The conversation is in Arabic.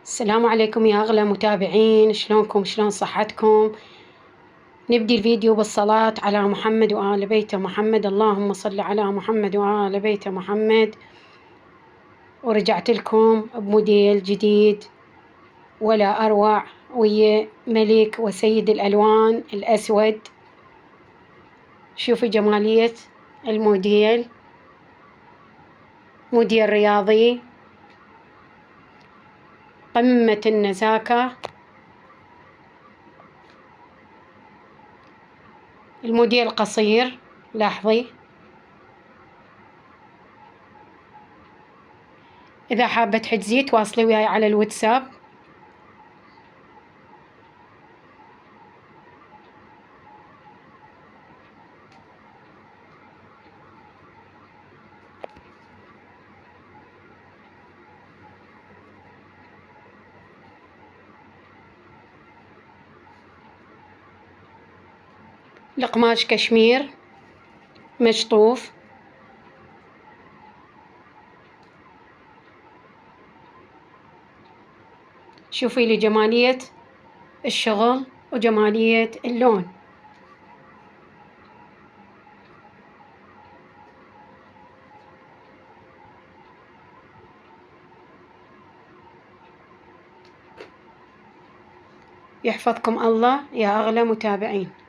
السلام عليكم يا أغلى متابعين، شلونكم؟ شلون صحتكم؟ نبدي الفيديو بالصلاة على محمد وآل بيت محمد. اللهم صل على محمد وآل بيت محمد. ورجعت لكم بموديل جديد ولا أروع، ويا ملك وسيد الألوان الأسود. شوفي جمالية الموديل، موديل رياضي قمة النزاكة. الموديل قصير، لاحظي. إذا حابة تحجزيه تواصلي وياي على الواتساب. القماش كشمير مشطوف. شوفي لي جمالية الشغل وجمالية اللون. يحفظكم الله يا أغلى متابعين.